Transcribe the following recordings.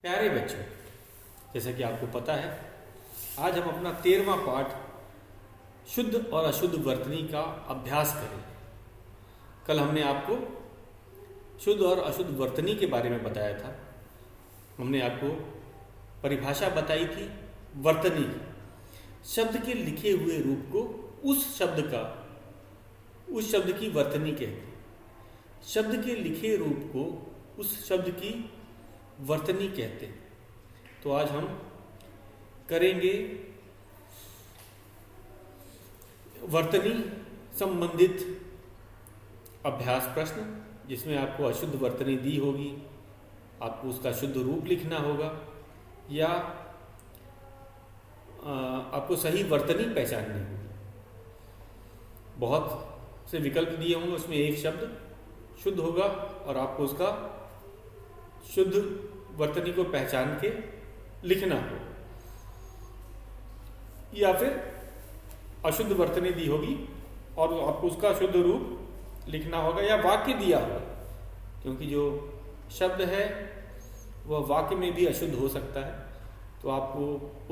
प्यारे बच्चों, जैसा कि आपको पता है, आज हम अपना 13वां पाठ शुद्ध और अशुद्ध वर्तनी का अभ्यास करें। कल हमने आपको शुद्ध और अशुद्ध वर्तनी के बारे में बताया था। हमने आपको परिभाषा बताई थी वर्तनी, शब्द के लिखे हुए रूप को उस शब्द की वर्तनी कहते हैं। शब्द के लिखे रूप को उस शब्द की वर्तनी कहते हैं। तो आज हम करेंगे वर्तनी संबंधित अभ्यास प्रश्न, जिसमें आपको अशुद्ध वर्तनी दी होगी, आपको उसका शुद्ध रूप लिखना होगा या आपको सही वर्तनी पहचाननी होगी। बहुत से विकल्प दिए होंगे, उसमें एक शब्द शुद्ध होगा और आपको उसका शुद्ध वर्तनी को पहचान के लिखना हो, या फिर अशुद्ध वर्तनी दी होगी और आपको उसका शुद्ध रूप लिखना होगा, या वाक्य दिया होगा, क्योंकि जो शब्द है वह वाक्य में भी अशुद्ध हो सकता है। तो आपको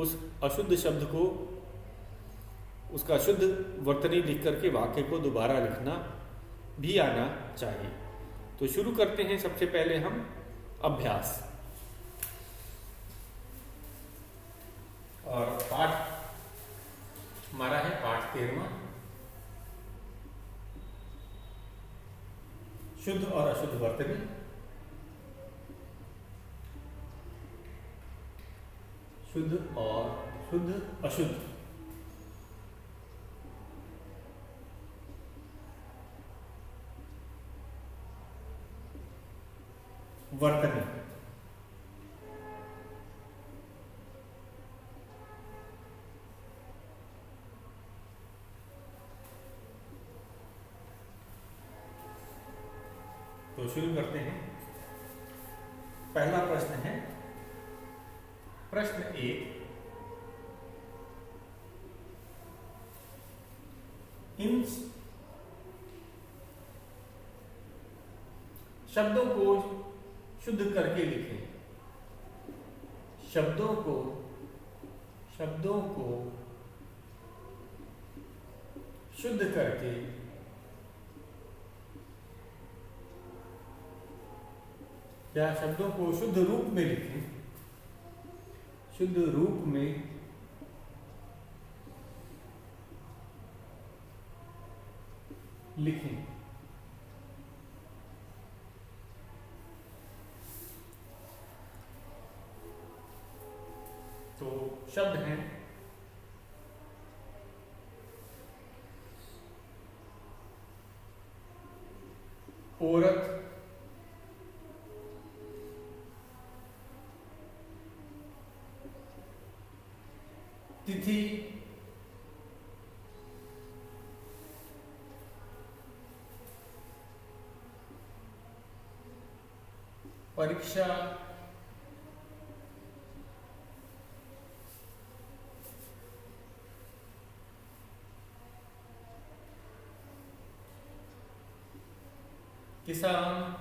उस अशुद्ध शब्द को उसका शुद्ध वर्तनी लिख करके वाक्य को दोबारा लिखना भी आना चाहिए। तो शुरू करते हैं। सबसे पहले हम अभ्यास और पाठ हमारा है पाठ 13वां, शुद्ध और अशुद्ध वर्तनी। शुद्ध और शुद्ध अशुद्ध वर्तनी। तो शुरू करते हैं। पहला प्रश्न है, प्रश्न 1, इन शब्दों को शुद्ध करके लिखें। शब्दों को शुद्ध करके या शब्दों को शुद्ध रूप में लिखें। शुद्ध रूप में लिखें। तो शब्द हैं औरत, तिथि, परीक्षा, किसान,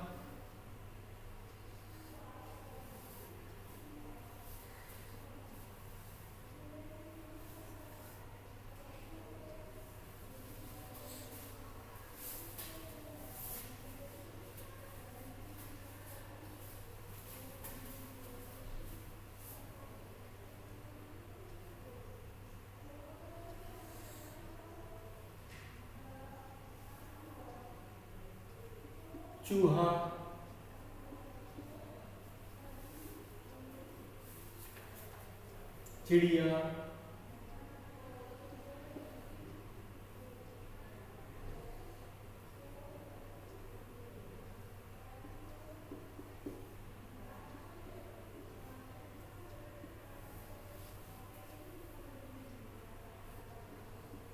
चूहा, चिड़िया,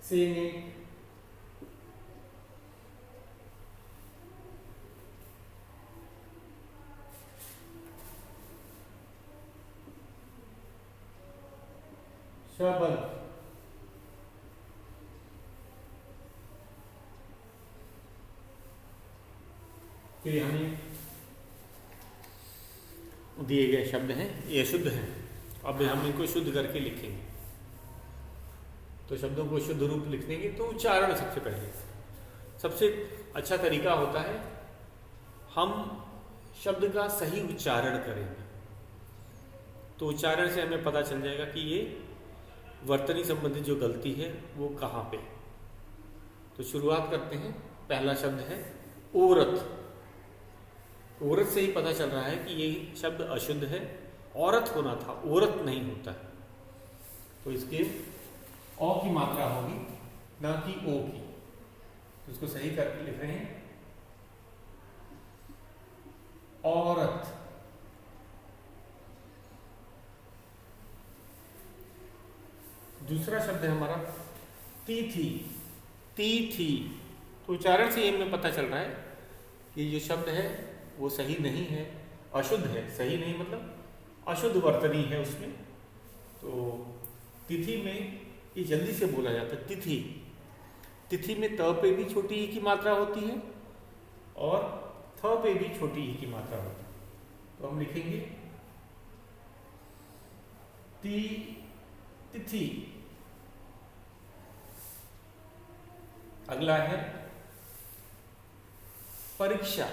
सैनिक, शबल, फिर हमें दिए गए शब्द हैं ये अशुद्ध हैं। अब हम इनको शुद्ध करके लिखेंगे। तो शब्दों को शुद्ध रूप लिखेंगे तो उच्चारण सबसे पहले, सबसे अच्छा तरीका होता है हम शब्द का सही उच्चारण करेंगे। तो उच्चारण से हमें पता चल जाएगा कि ये वर्तनी संबंधित जो गलती है वो कहाँ पे। तो शुरुआत करते हैं। पहला शब्द है औरत। औरत से ही पता चल रहा है कि ये शब्द अशुद्ध है। औरत होना था, औरत नहीं होता है। तो इसके औ की मात्रा होगी ना कि ओ की। तो इसको सही करके लिख रहे हैं औरत। दूसरा शब्द है हमारा तिथि। तिथि। तो उच्चारण से ये हमें पता चल रहा है कि जो शब्द है वो सही नहीं है, अशुद्ध है। सही नहीं मतलब अशुद्ध वर्तनी है उसमें। तो तिथि में ये जल्दी से बोला जाता है तिथि। तिथि में त पे भी छोटी ई की मात्रा होती है और थ पे भी छोटी ई की मात्रा होती है। तो हम लिखेंगे तिथि। अगला है परीक्षा।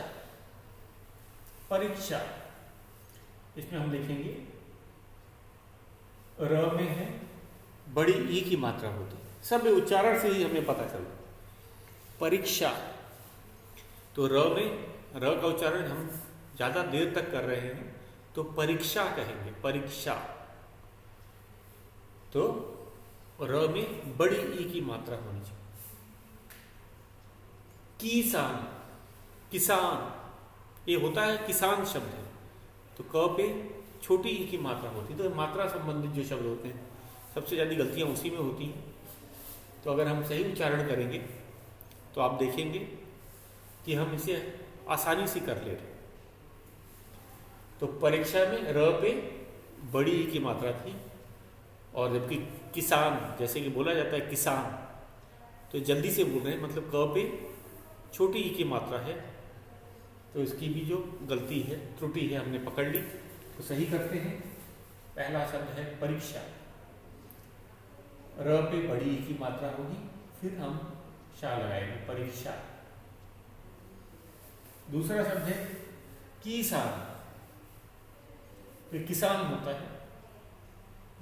परीक्षा, इसमें हम लिखेंगे र में है बड़ी ई की मात्रा होती है। सब उच्चारण से ही हमें पता चलता है। परीक्षा। तो र में र का उच्चारण हम ज्यादा देर तक कर रहे हैं तो परीक्षा कहेंगे, परीक्षा। तो र में बड़ी ई की मात्रा होनी चाहिए। किसान। किसान, ये होता है किसान शब्द है। तो क पे छोटी ई की मात्रा होती है। तो मात्रा संबंधित जो शब्द होते हैं सबसे ज़्यादा गलतियां उसी में होती हैं। तो अगर हम सही उच्चारण करेंगे तो आप देखेंगे कि हम इसे आसानी से कर ले रहे हैं। तो परीक्षा में र पे बड़ी ई की मात्रा थी और जबकि किसान जैसे कि बोला जाता है किसान, तो जल्दी से बोल रहे हैं मतलब क पे छोटी ई की मात्रा है। तो इसकी भी जो गलती है, त्रुटि है, हमने पकड़ ली। तो सही करते हैं। पहला शब्द है परीक्षा। र पे बड़ी ई की मात्रा होगी, फिर हम शा लगाएंगे, परीक्षा। दूसरा शब्द है किसान। तो किसान होता है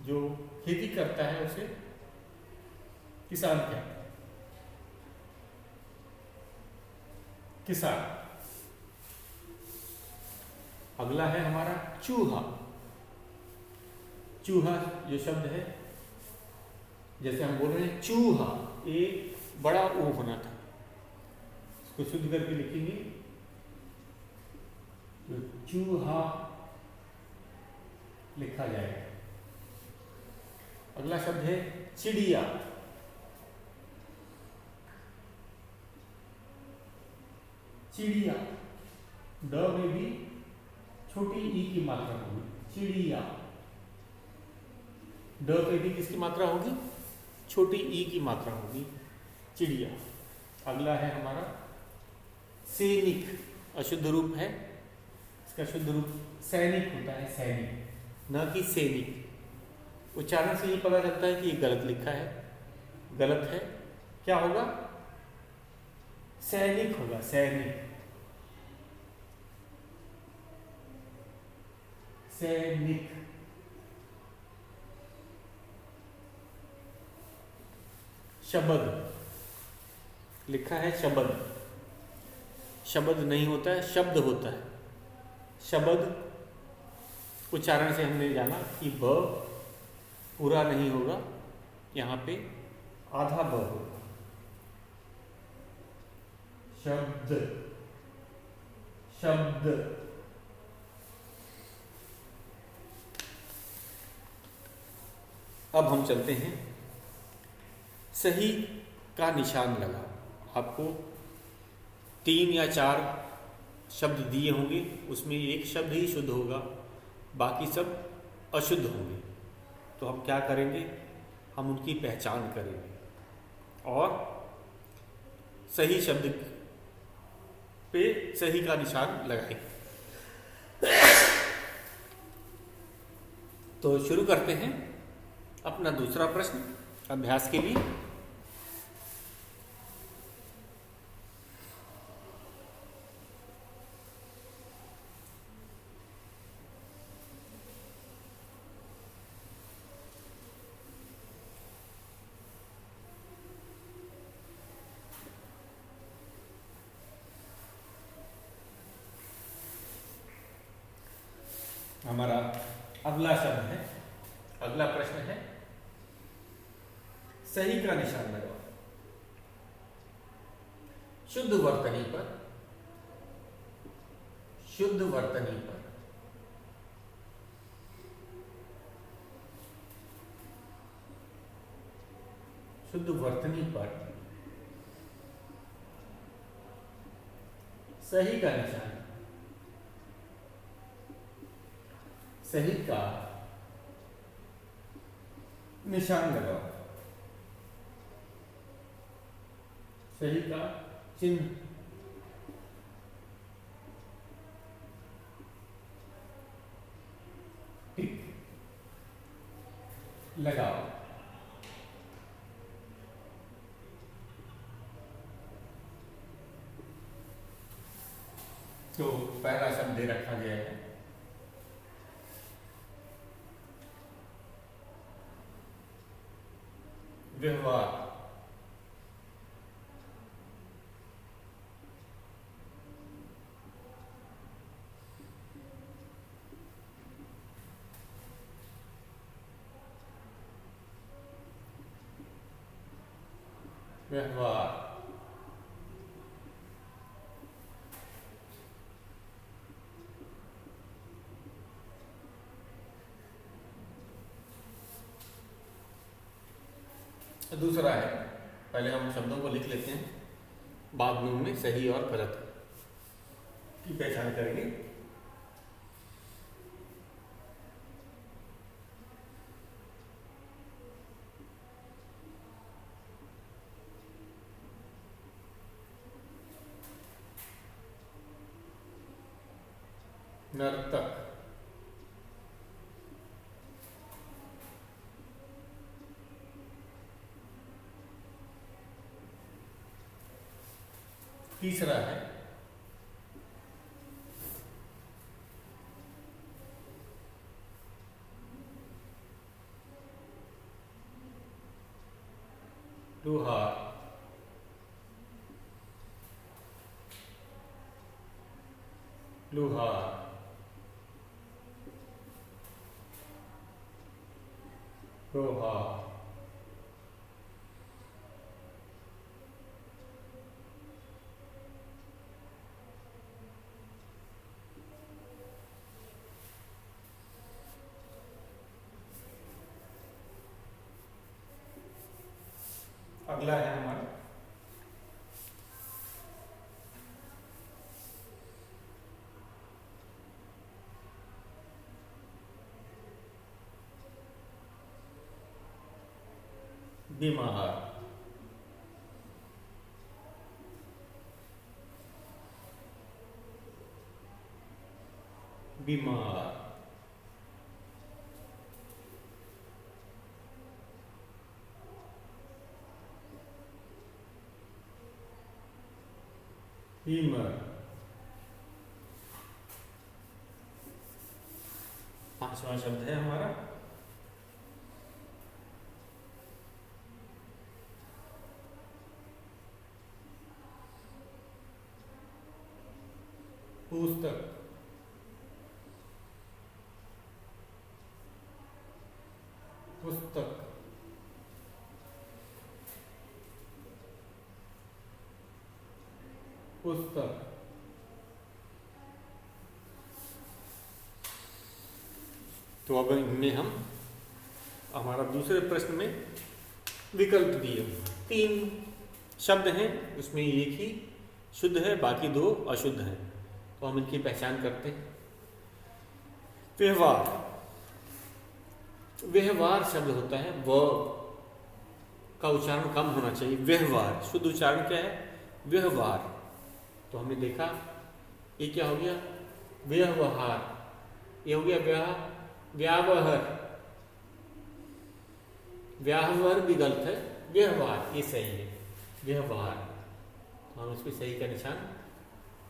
जो खेती करता है उसे किसान कहते हैं, किसान। अगला है हमारा चूहा। चूहा जो शब्द है, जैसे हम बोल रहे हैं चूहा, एक बड़ा ओ होना था। इसको शुद्ध करके लिखेंगे तो चूहा लिखा जाएगा। अगला शब्द है चिड़िया। चिड़िया, ड में भी छोटी ई की मात्रा होगी, चिड़िया। ड पे भी किसकी मात्रा होगी? छोटी ई की मात्रा होगी, चिड़िया। अगला है हमारा सैनिक। अशुद्ध रूप है, इसका शुद्ध रूप सैनिक होता है, सैनिक, न कि सैनिक। उच्चारण से ये पता चलता है कि ये गलत लिखा है, गलत है। क्या होगा? सैनिक होगा, सैनिक। सैनिक। शब्द लिखा है, शब्द। शब्द नहीं होता है, शब्द होता है। शब्द उच्चारण से हमने जाना कि ब पूरा नहीं होगा, यहाँ पे आधा ब होगा। शब्द, शब्द। अब हम चलते हैं सही का निशान लगा। आपको 3 या 4 शब्द दिए होंगे, उसमें एक शब्द ही शुद्ध होगा, बाकी सब अशुद्ध होंगे। तो हम क्या करेंगे? हम उनकी पहचान करेंगे और सही शब्द पे सही का निशान लगाएंगे। तो शुरू करते हैं अपना दूसरा प्रश्न अभ्यास के लिए। हमारा अगला शब्द है, अगला प्रश्न है सही का निशान लगाओ। शुद्ध वर्तनी पर, शुद्ध वर्तनी पर, शुद्ध वर्तनी पर सही का निशान, सही का निशान लगाओ, सही का चिन्ह टिक लगाओ। तो पहला शब्द दे रखा गया है व्यवहार। व्यवहार दूसरा है, पहले हम शब्दों को लिख लेते हैं, बाद में उनमें सही और गलत की पहचान करेंगे। नर्तक, तीसरा है लोहार, लोहार, लोहार। अगला है हमारा बीमार, बीमार, बीमर। पांचवा शब्द है हमारा पुस्तक, पुस्तक, पुस्तक। तो अब इनमें हम हमारा दूसरे प्रश्न में विकल्प दिए, 3 शब्द हैं, उसमें एक ही शुद्ध है, बाकी 2 अशुद्ध हैं। तो हम इनकी पहचान करते हैं। व्यवहार, व्यवहार शब्द होता है, व का उच्चारण कम होना चाहिए। व्यवहार, शुद्ध उच्चारण क्या है? व्यवहार। तो हमने देखा ये क्या हो गया? व्यवहार। ये हो गया व्यावहार, व्याहवर भी गलत है, व्यवहार ये सही है, व्यवहार। तो हम इस पर सही का निशान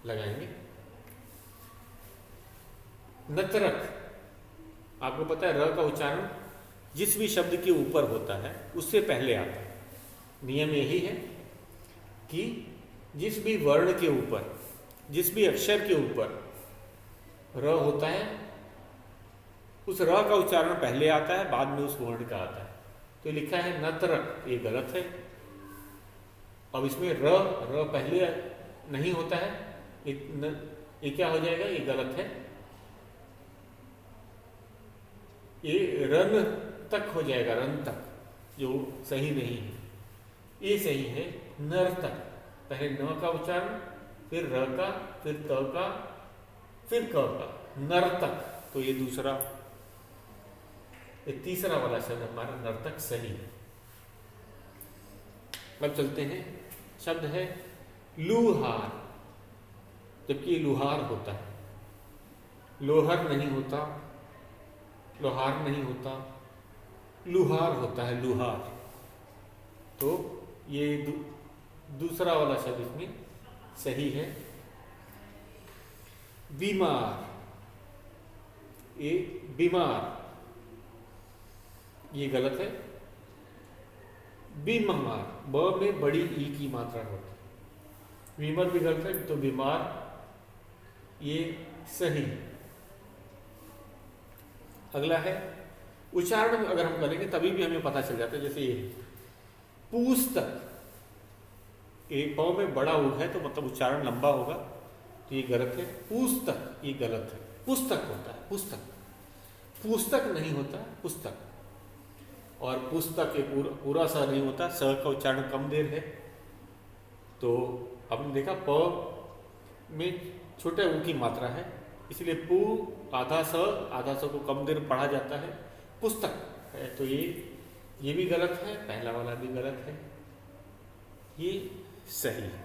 लगाएंगे। नतरक, आपको पता है र का उच्चारण जिस भी शब्द के ऊपर होता है उससे पहले आता है। नियम यही है कि जिस भी वर्ण के ऊपर, जिस भी अक्षर के ऊपर र होता है उस र का उच्चारण पहले आता है, बाद में उस वर्ण का आता है। तो लिखा है नतरक, ये गलत है। अब इसमें र पहले नहीं होता है, ये क्या हो जाएगा, ये गलत है। ये रन तक हो जाएगा, रन तक, जो सही नहीं है। ये सही है नर तक, पहले न का उच्चारण, फिर र का, फिर त का, फिर क का, नर तक। तो ये दूसरा, ये तीसरा वाला शब्द हमारा नर्तक सही है। अब चलते हैं, शब्द है लूहार, जबकि ये लुहार होता है, लोहर नहीं होता, लोहार नहीं होता, लुहार होता है, लुहार। तो ये दूसरा वाला शब्द इसमें सही है। बीमार, ये बीमार, ये गलत है। बीमार, ब में बड़ी ई की मात्रा होती है। बीमार भी गलत है, तो बीमार ये सही। अगला है उच्चारण, अगर हम करेंगे तभी भी हमें पता चल जाता है। जैसे ये पुस्तक, एक प में बड़ा ऊ है तो मतलब उच्चारण लंबा होगा, तो ये गलत है। पुस्तक ये गलत है, पुस्तक होता है, पुस्तक, पुस्तक नहीं होता, पुस्तक। और पुस्तक ये पूरा स नहीं होता, स का उच्चारण कम देर है। तो आपने देखा प में छोटे ऊ की मात्रा है, इसलिए पु आधा स को कम देर पढ़ा जाता है, पुस्तक है। तो ये भी गलत है, पहला वाला भी गलत है, ये सही है।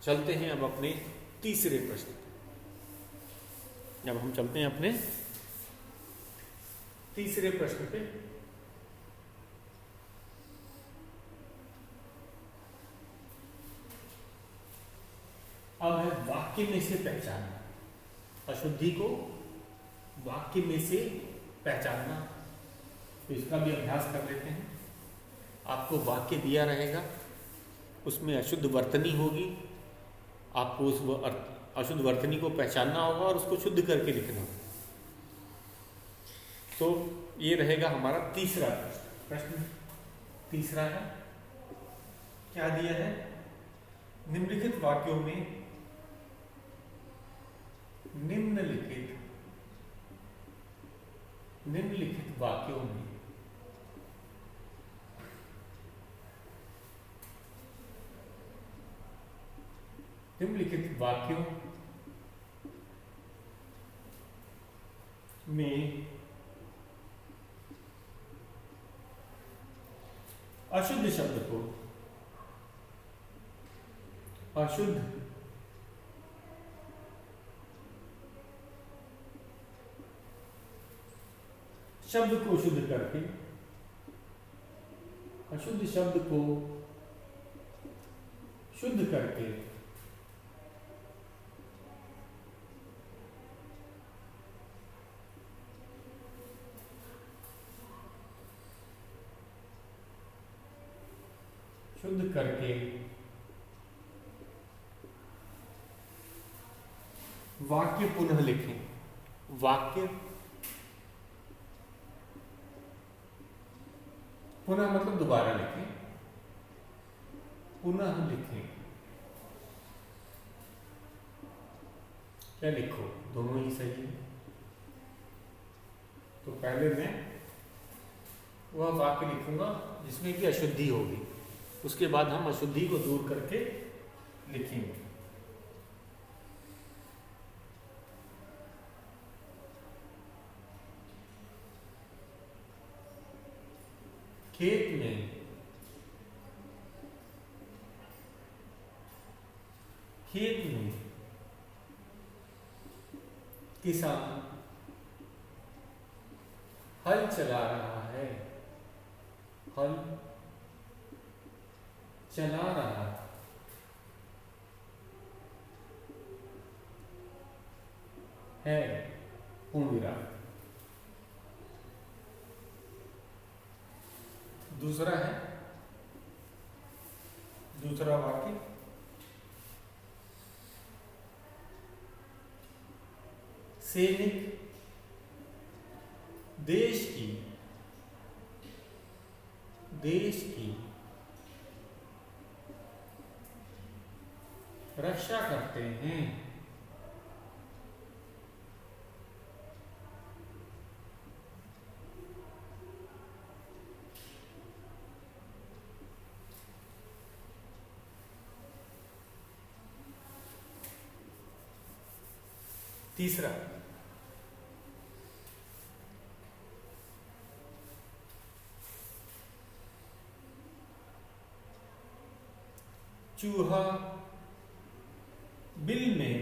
चलते हैं अब अपने तीसरे प्रश्न पे। अब हम चलते हैं अपने तीसरे प्रश्न पे। अब है वाक्य में से पहचानना, अशुद्धि को वाक्य में से पहचानना। तो इसका भी अभ्यास कर लेते हैं। आपको वाक्य दिया रहेगा, उसमें अशुद्ध वर्तनी होगी, आपको उस अशुद्ध वर्तनी को पहचानना होगा और उसको शुद्ध करके लिखना होगा। तो ये रहेगा हमारा तीसरा प्रश्न। तीसरा है, क्या दिया है, निम्नलिखित वाक्यों में निम्नलिखित वाक्यों में निम्नलिखित वाक्यों में अशुद्ध शब्द को अशुद्ध शब्द को शुद्ध करके, अशुद्ध शब्द को शुद्ध करके वाक्य पुनः लिखें। वाक्य पुनः मतलब दोबारा लिखें, पुनः लिखें। क्या लिखो, दोनों ही सही है। तो पहले मैं वह वाक्य लिखूंगा जिसमें कि अशुद्धि होगी, उसके बाद हम अशुद्धि को दूर करके लिखेंगे। खेत में किसान हल चला रहा है, हल चला रहा है, पूर्ण विराम। दूसरा है, दूसरा वाक्य, सैनिक देश की रक्षा करते हैं। तीसरा, चूहा बिल में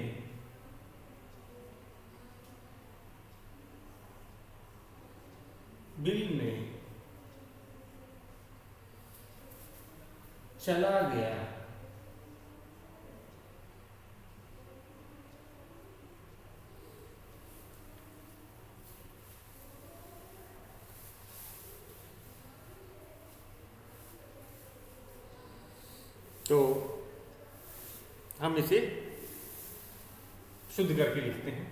चला गया। तो हम इसे शुद्ध करके लिखते हैं।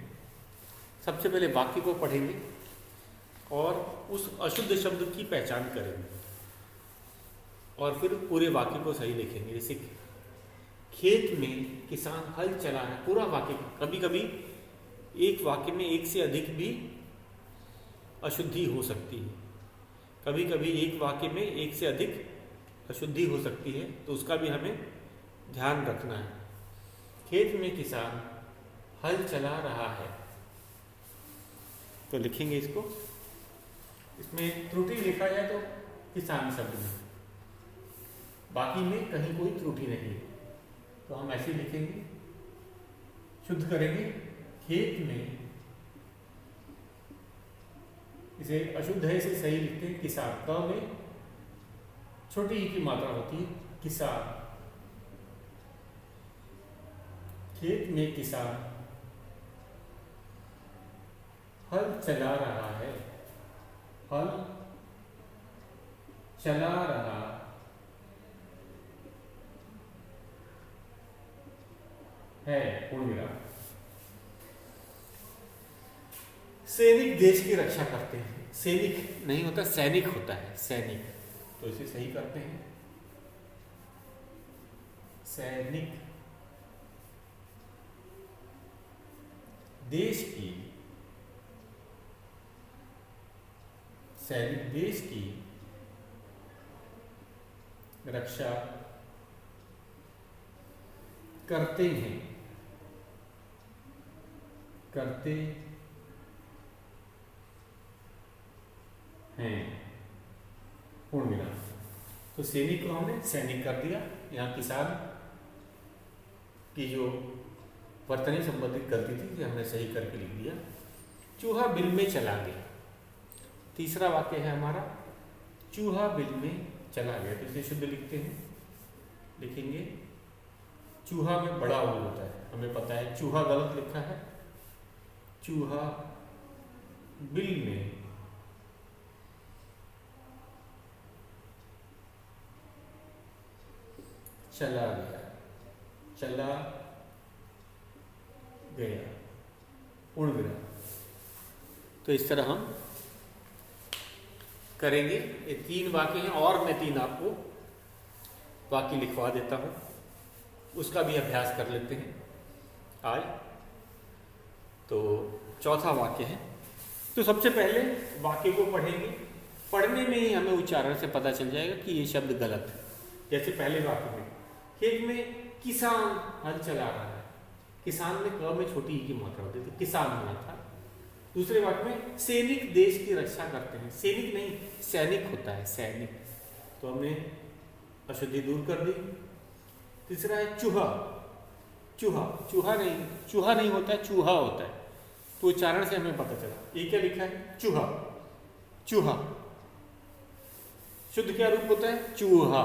सबसे पहले वाक्य को पढ़ेंगे और उस अशुद्ध शब्द की पहचान करेंगे और फिर पूरे वाक्य को सही लिखेंगे। जैसे खेत में किसान हल चला रहा है, पूरा वाक्य। कभी कभी एक वाक्य में एक से अधिक भी अशुद्धि हो सकती है, कभी कभी एक वाक्य में एक से अधिक अशुद्धि हो सकती है, तो उसका भी हमें ध्यान रखना है। खेत में किसान हल चला रहा है, तो लिखेंगे इसको। इसमें त्रुटि लिखा जाए तो किसान शब्द में, बाकी में कहीं कोई त्रुटि नहीं है, तो हम ऐसे लिखेंगे, शुद्ध करेंगे। खेत में, इसे अशुद्ध है इसे सही लिखते हैं किसान। तो में छोटी ई की मात्रा होती है, किसान। खेत में किसान हल चला रहा है, हल चला रहा है, पूर्ण विराम। सैनिक देश की रक्षा करते हैं। सैनिक नहीं होता, सैनिक होता है, सैनिक। तो इसे सही करते हैं, सैनिक देश की, सैनिक देश की रक्षा करते हैं, करते हैं, पूर्ण विराम। तो सैनिक को हमने सैनिक कर दिया। यहाँ किसान की जो वर्तनी संबंधित गलती थी हमने सही करके लिख दिया। चूहा बिल में चला गया। तीसरा वाक्य है हमारा, चूहा बिल में चला गया। तो इसे शुद्ध लिखते हैं, लिखेंगे चूहा में बड़ा ऊ होता है, हमें पता है। चूहा गलत लिखा है, चूहा बिल में चला गया, चला गया, पूर्ण विराम। तो इस तरह हम करेंगे। ये 3 वाक्य हैं और मैं 3 आपको वाक्य लिखवा देता हूं, उसका भी अभ्यास कर लेते हैं आज। तो चौथा वाक्य है। तो सबसे पहले वाक्य को पढ़ेंगे, पढ़ने में ही हमें उच्चारण से पता चल जाएगा कि ये शब्द गलत है। जैसे पहले वाक्य में, खेत में किसान हल चला रहा है, किसान में क में छोटी ई की मात्रा होती है, तो किसान होना था। दूसरे वाक्य में सैनिक देश की रक्षा करते हैं, सैनिक नहीं सैनिक होता है, सैनिक। तो हमने अशुद्धि दूर कर दी। तीसरा है चूहा, चूहा, चूहा नहीं होता है, चूहा होता है। तो उच्चारण से हमें पता चला। ये क्या लिखा है, चूहा, चूहा। शुद्ध क्या रूप होता है? चूहा।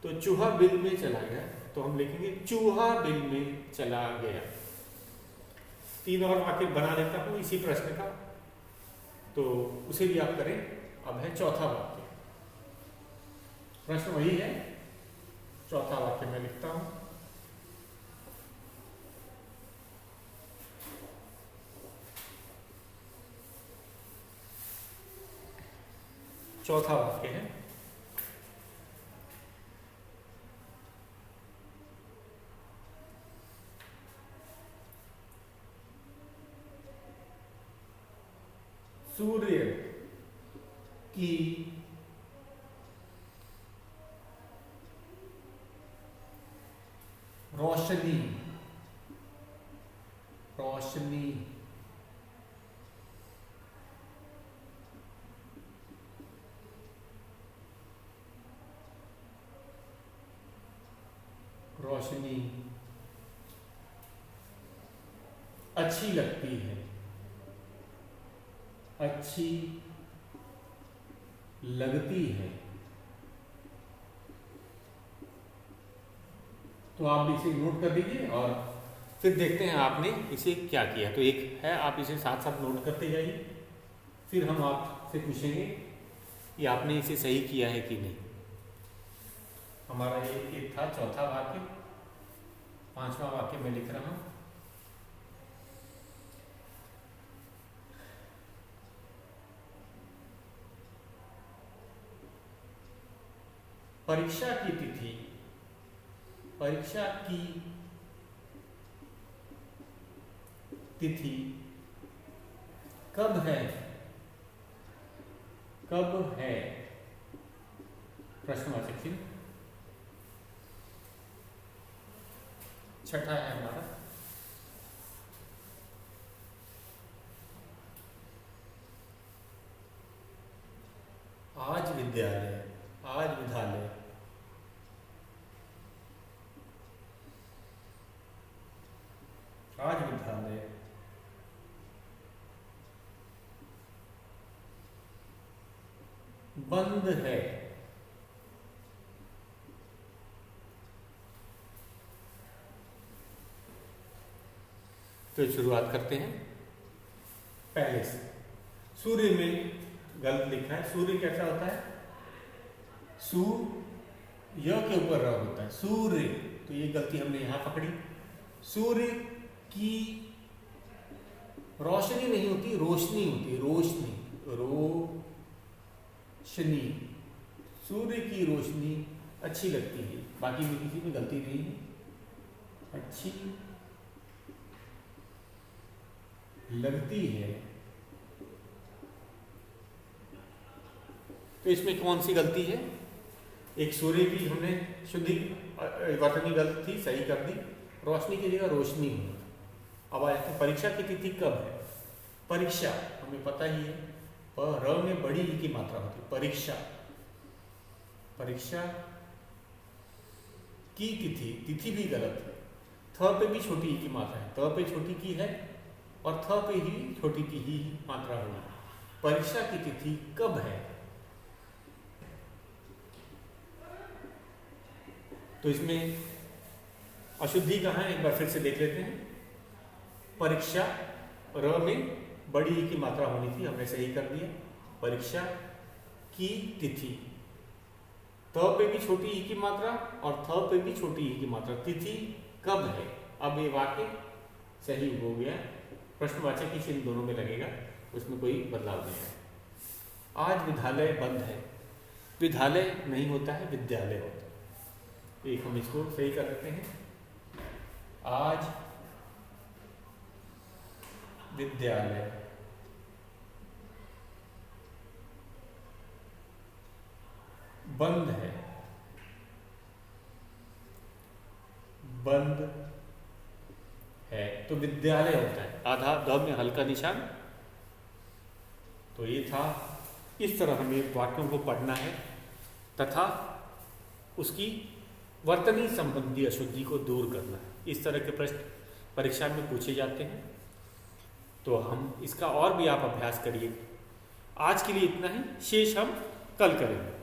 तो चूहा बिल में चला गया, तो हम लिखेंगे चूहा बिल में चला गया। 3 और वाक्य बना लेता हूं इसी प्रश्न का, तो उसे भी आप करें। अब है चौथा वाक्य। प्रश्न वही है, चौथा वाक्य मैं लिखता हूं। चौथा वाक्य है, सूर्य की रोशनी रोशनी रोशनी अच्छी लगती है, अच्छी लगती है। तो आप इसे नोट कर लीजिए और फिर देखते हैं आपने इसे क्या किया। तो एक है, आप इसे साथ साथ नोट करते जाइए, फिर हम आपसे पूछेंगे कि आपने इसे सही किया है कि नहीं। हमारा ये था चौथा वाक्य। 5वां वाक्य मैं लिख रहा हूं। परीक्षा की तिथि, परीक्षा की तिथि कब है? कब है? प्रश्नवाचक चिन्ह। छठा है हमारा, आज विद्यालय, आज विद्यालय, आज विद्यालय बंद है। तो शुरुआत करते हैं पहले से। सूर्य में गलत लिखा है। सूर्य कैसा होता है? सू य के ऊपर र होता है, सूर्य। तो ये गलती हमने यहां पकड़ी। सूर्य की रोशनी नहीं होती, रोशनी होती, रोशनी, रोशनी। सूर्य की रोशनी अच्छी लगती है। बाकी में किसी में गलती नहीं है। अच्छी लगती है। तो इसमें कौन सी गलती है? एक सूर्य की हमने शुद्धि वर्तनी गलत थी, सही कर दी। रोशनी की जगह रोशनी होगी। अब आते हैं परीक्षा की तिथि कब है। परीक्षा हमें पता ही है, पर र में बड़ी ई की मात्रा होती है। परीक्षा, परीक्षा की तिथि, तिथि भी गलत है। थ पे भी छोटी ई की मात्रा है, त पे छोटी की है और थ पे ही छोटी की ही मात्रा होगी। परीक्षा की तिथि कब है? तो इसमें अशुद्धि कहाँ है, एक बार फिर से देख लेते हैं। परीक्षा र में बड़ी ई की मात्रा होनी थी, हमने सही कर दिया। परीक्षा की तिथि, त पे भी छोटी ई की मात्रा और थ पे भी छोटी ई की मात्रा। तिथि कब है? अब ये वाक्य सही हो गया। प्रश्नवाचक ही चिन्ह दोनों में लगेगा, उसमें कोई बदलाव नहीं है। आज विद्यालय बंद है। विद्यालय नहीं होता है, विद्यालय होता है। एक हम इसको सही कर देते हैं। आज विद्यालय बंद है। बंद है तो विद्यालय होता है। आधा द में हल्का निशान। तो ये था। इस तरह हमें वाक्यों को पढ़ना है तथा उसकी वर्तनी संबंधी अशुद्धि को दूर करना है। इस तरह के प्रश्न परीक्षा में पूछे जाते हैं। तो हम इसका और भी आप अभ्यास करिए आज के लिए इतना ही, शेष हम कल करेंगे।